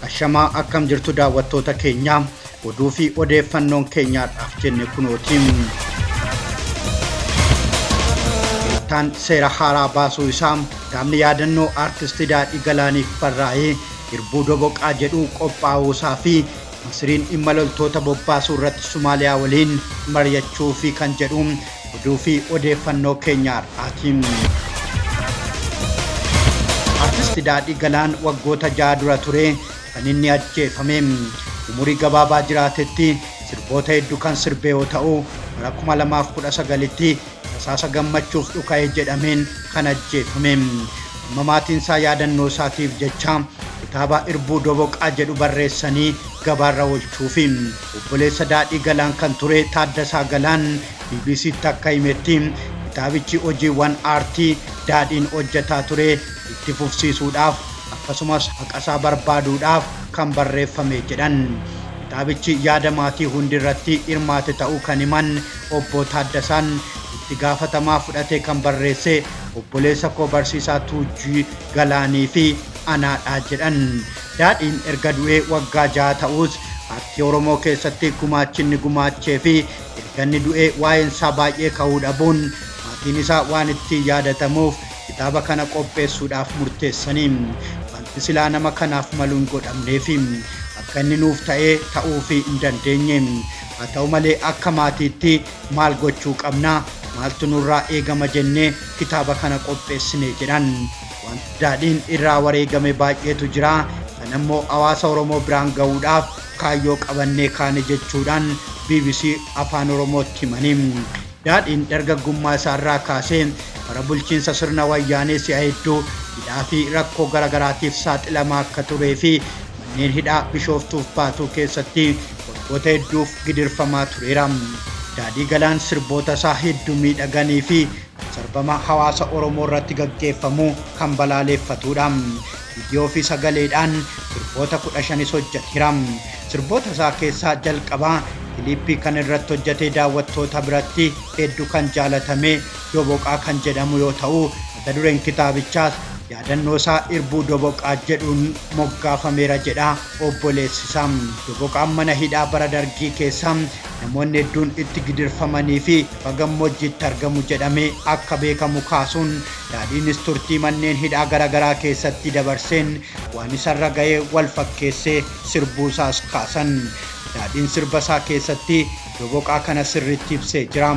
Ashamaa akkam jirtu daawwattoota keenya oduu fi odeeffannoon keenyaadhaaf jenne kunootiin. Tan seera haaraa baasuu isaa dhaabni yaadannoo aartistii Daadhii Galaaniif barraa'ee Irbuu Doboqaa jedhu qophaa'uusaa fi Masriin dhimma loltoota bobbaasuu irratti Somaaliyaa waliin mari'achuu fi kan jedhu oduu fi odeeffannoo keenyaadhaatiin. Aartistii Daadhii Galaan waggoota 6 dura ture kan inni ajjeefame. Umurii gabaabaa jiraatetti sirboota hedduu kan sirbe yoo ta'u bara 2019tti rasaasa gammachuuf dhuka'ee jedhameen kan ajjeefame. Amma maatiin isaa yaadannoo isaatiif jecha kitaaba Irbuu Doboqaa jedhu barreessanii gabaarra oolchuufi obboleessa Daadhii Galaan kan ture Taaddasaa Galaan BBC'tti akka himetti kitaabichi hojiiwwan aartii Daadhiin hojjetaa ture itti fufsiisuudhaaf akkasumas haqasaa barbaaduudhaaf kan barreeffame jedhan. Kitaabichi yaada maatii hundi irratti hirmaate ta'uu kan himan obbo Taaddasaan itti gaafatamaa fudhatee kan barreesse obboleessa koo barsiisaa Tuujii Galaanii fi anaadha jedhan. Daadhiin erga du'ee waggaa 6 ta'us aartii Oromoo keessatti gumaachinni gumaachee fi erga inni du'ee waa'een isaa baay'ee ka'uu dhabuun maatiin isaa waan itti yaadatamuuf kitaaba kana qopheessuudhaaf murteessanii. Wanti silaa nama kanaaf malu hin godhamneef akka inni nuuf ta'uu fi hin dandeenye. Haa ta'u malee akka maatiitti maal gochuu qabna, maaltu nurraa eegama jennee kitaaba kana qopheessine jedhan. Wanti Daadhiin irraa wareegame baay'eetu jira. Kan ammoo hawaasa Oromoo biraan ga'uudhaaf kaayyoo qabannee kaane jechuudhaan BBC Afaan Oromootti himanii. Daadhiin dargaggummaa isaarraa kaasee bara bulchiinsa sirna wayyaanee si'a hedduu hidhaa fi rakkoo garagaraatiif saaxilamaa akka turee fi manneen hidhaa Bishooftuuf Baatuu keessatti waggoota hedduuf gidirfamaa tureera. Daadhii Galaan sirboota isaa hedduu miidhaganii fi sarbama hawaasa Oromoo irratti gaggeeffamu kan balaaleffatudha. Viidiyoo fi sagaleedhaan sirboota 15 hojjeteera. Sirboota isaa keessaa jalqabaa kiliippii kan irratti hojjetee daawwattoota biratti hedduu kan jaalatame Doboqaa kan jedhamu yoo ta'u mata dureen kitaabichaas yaadannoo isaa Irbuu Doboqaa jedhuun moggaafameera jedha obboleessi isaa. Doboqaan mana hidhaa bara Dargii keessa namoonni hedduun itti gidirfamanii fi lafa gammoojjiitti argamu jedhamee akka beekamu kaasuun Daadhiinis turtii manneen hidhaa garagaraa keessatti dabarseen waan isarra ga'ee wal fakkeessee sirbuusaas kaasan. Daadhiin sirba isaa keessatti Doboqaa kana sirriitti ibsee jira.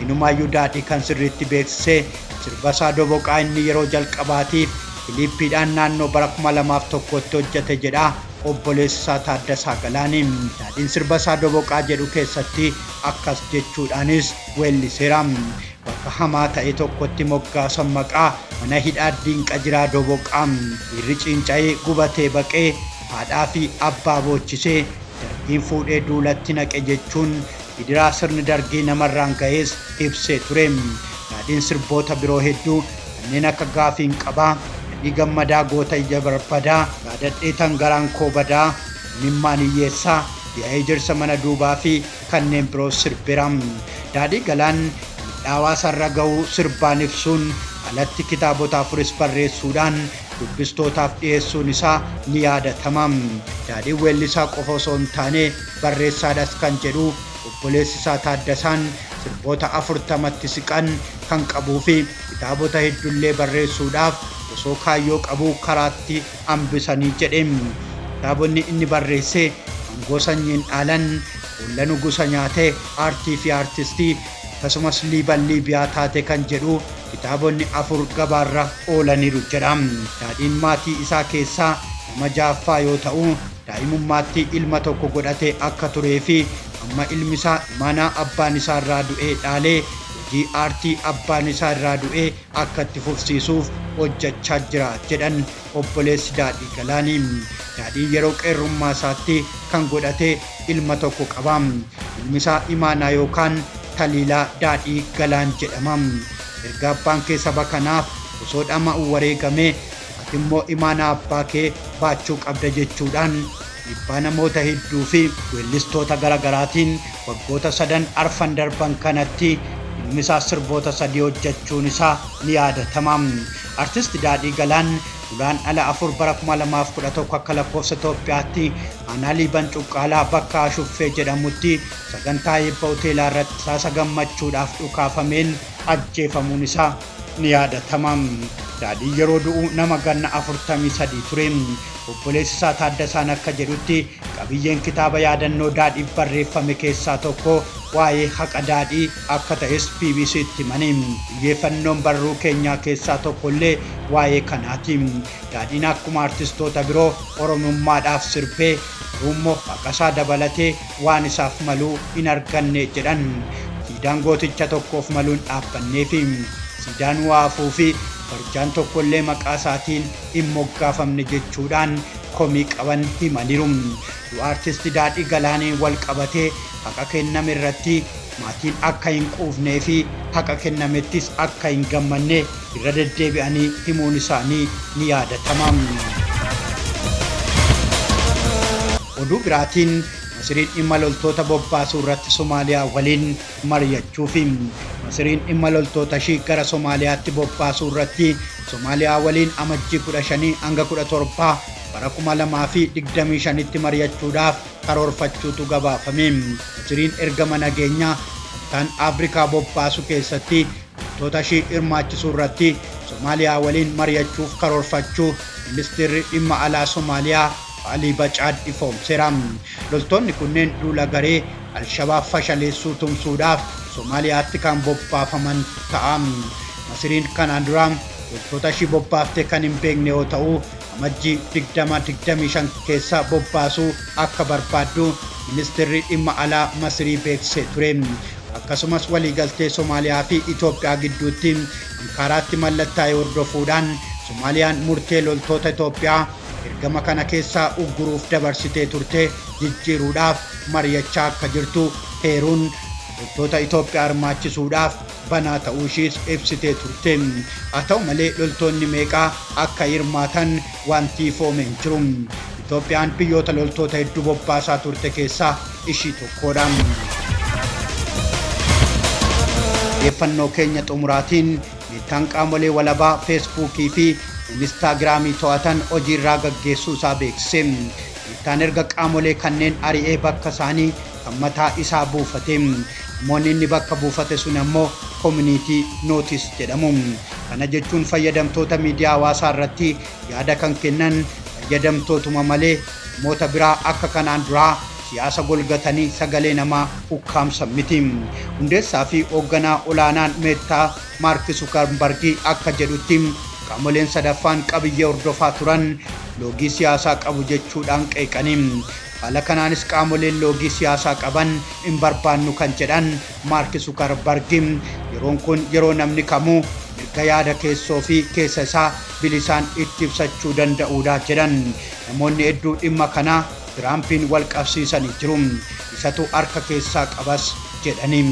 Inumaayyuu Daadhii kan sirriitti beeksise sirba isaa Doboqaa inni yeroo jalqabaatiif kiliippiidhaan naannoo bara 2001tti hojjete jedha obboleessi isaa Taaddasaa Galaanii. Daadhiin sirba isaa Doboqaa jedhu keessatti akkas jechuudhaanis weelliseera. Bakka hamaa ta'e tokkotti moggaasan maqaa mana hidhaa Diinqa jiraa Doboqaa. Dhiirri ciinca'ee gubatee baqee haadhaa fi abbaa boochisee Dargiin fuudhee duulatti naqe jechuun gidiraa sirni Dargii namarraan ga'ees ibsee ture. Daadhiin sirboota biroo hedduu kanneen akka Gaafiin Qabaa, Nadhii Gammadaa Goota Ija Barbadaa, Yaadadhee Tan Garaan Koo Badaa, Mimmaan Hiyyeessaa, Yaa'ee Jirsa Mana Duubaa fi kanneen biroo sirbeera. Daadhii Galaan hawaasarra ga'uu sirbaan ibsuun alatti kitaabota 4 barreessuudhaan dubbistootaaf dhiyeessuun isaa ni yaadatama. Daadhiin weellisaa qofa osoo hin taane barreessaadhas kan jedhu obboleessi isaa Taaddasaan sirboota 40tti siqan kan qabuu fi kitaabota hedduullee barreessuudhaaf osoo kaayyoo qabuu karaatti hambisanii jedhe. Kitaabonni inni barreesse Aangoo Sanyiin Dhaalan, Boollanuu Gosa Nyaatee, Aartii fi Aartistii akkasumas Liiban Liibiyaa Taate kan jedhu kitaabonni 4 gabaarra oolaniiru jedha. Daadhiin maatii isaa keessaa nama 6ffaa yoo ta'u daa'imummaatti ilma tokko godhatee akka turee fi amma ilmi isaa mana abbaan isaa irraa du'ee dhaalee hojii aartii abbaan isaa irraa du'ee akka itti fufsiisuuf hojjechaa jira jedhan obboleessi Daadhii Galaanii. Daadhiin yeroo qeerrummaa isaatti kan godhatee ilma tokko qaba. Ilmi isaa Imaanaa yookaan Taliilaa Daadhii Galaan jedhama. Erga abbaan kee saba kanaaf osoo dhama'u wareegame ati immoo imaanaa abbaa kee baachuu qabda jechuudhaan dhiibbaa namoota hedduu fi weellistoota garagaraatiin waggoota 3 arfan darban kanatti ilmi isaa sirboota 3 hojjechuun isaa ni yaadatama. Artist Daadhii Galaan Ulaan ala 4 bara 2011 akka lakkoofsa Itoophiyaatti aanaa Liiban Cuqqaalaa bakka Ashuffee jedhamutti sagantaa eebba hoteelaa irratti saasa gammachuudhaaf dhukaafameen ajjeefamuun isaa ni yaadatama. Daadhiin yeroo du'u nama ganna 43 ture. Obboleessi isaa Taaddasaan akka jedhutti qabiyyeen kitaaba yaadannoo daadhiif barreeffame keessaa tokko waa'ee haqa daadhii akka ta'es BBC'tti himani. Xiyyeeffannoon barruu keenyaa keessaa tokkollee waa'ee kanaati. Daadhiin akkuma artistoota biroo oromummaadhaaf sirbee immoo haqasaa dabalatee waan isaaf maluu hin arganne jedhan. Siidaan gooticha tokkoof maluun dhaabbanneefi siidaan waafuu fi barjaan tokkollee maqaa isaatiin hin moggaafamne jechuudhaan komii qaban himaniiru. Du'a artistii Daadhii Galaaniin wal qabatee haqa kenname irratti maatiin akka hin quufnee fi haqa kennamettis akka hin gammanne irra deddeebi'anii himuun isaanii ni yaadatama. Oduu biraatiin Masiriin dhimma loltoota bobbaasuu irratti Somaaliyaa waliin mari'achuufi Masiriin dhimma loltoota ishii gara Somaaliyaatti bobbaasuu irratti Somaaliyaa waliin amajjii 15 hanga 17 bara 2025tti mari'achuudhaaf karoorfachuutu gabaafame. Masiriin ergama nageenyaa kan Afrikaa bobbaasuu keessatti loltoota ishii hirmaachisuu irratti Somaaliyaa waliin mari'achuuf karoorfachuu ministeerri dhimma alaa Somaaliyaa Ali Bacaad ifoomseera. Loltoonni kunneen duula garee Al-Shabaab fashaleessuu tumsuudhaaf Somaaliyaatti kan bobbaafaman ta'a. Masiriin kanaan dura loltoota ishii bobbaaftee kan hin beekne yoo ta'u amajjii 2025 keessa bobbaasuu akka barbaaddu ministeerri dhimma alaa Masirii beeksisee ture. Akkasumas waliigaltee Somaaliyaa fi Itoophiyaa gidduutti Ankaraatti mallattaa'ee hordofuudhaan Somaaliyaan murtee loltoota Itoophiyaa ergama kana keessaa ugguruuf dabarsitee turte jijjiiruudhaaf mari'achaa akka jirtu heeruun loltoota Itoophiyaa hirmaachisuudhaaf banaa ta'uu ishiis ibsitee turte. Haa ta'u malee loltoonni meeqaa akka hirmaatan wanti ifoome hin jiru. Itoophiyaan biyyoota loltoota hedduu bobbaasaa turte keessaa ishii tokkodha. Odeeffannoo keenya xumuraatiin miidhaan qaamolee walabaa Feesbuukii fi Instaagiraamii to'atan hojiirraa gaggeessuu isaa beeksise. Miidhaan erga qaamolee kanneen ari'ee bakka isaanii kan mataa isaa buufate. Namoonni inni bakka buufate sun ammoo community notice jedhamu. Kana jechuun fayyadamtoota miidiyaa hawaasaa irratti yaada kan kennan fayyadamtootuma malee namoota biraa akka kanaan duraa siyaasa golgatanii sagalee namaa ukkaamsan miti. Hundeessaa fi hoogganaa olaanaan Meettaa Maark Zuukarbargii akka jedhutti qaamoleen sadaffaan qabiyyee hordofaa turan loogii siyaasaa qabu jechuudhaan qeeqanii. Haala kanaanis qaamoleen loogii siyaasaa qaban hin barbaannu kan jedhan Maark Zuukarbargiin yeroon kun yeroo namni kamuu mirga yaada keessoo fi keessa isaa bilisaan itti ibsachuu danda'uudha jedhan. Namoonni hedduu dhimma kana Tiraampiin wal qabsiisanii jiru. Isatu harka keessaa qabas jedhanii.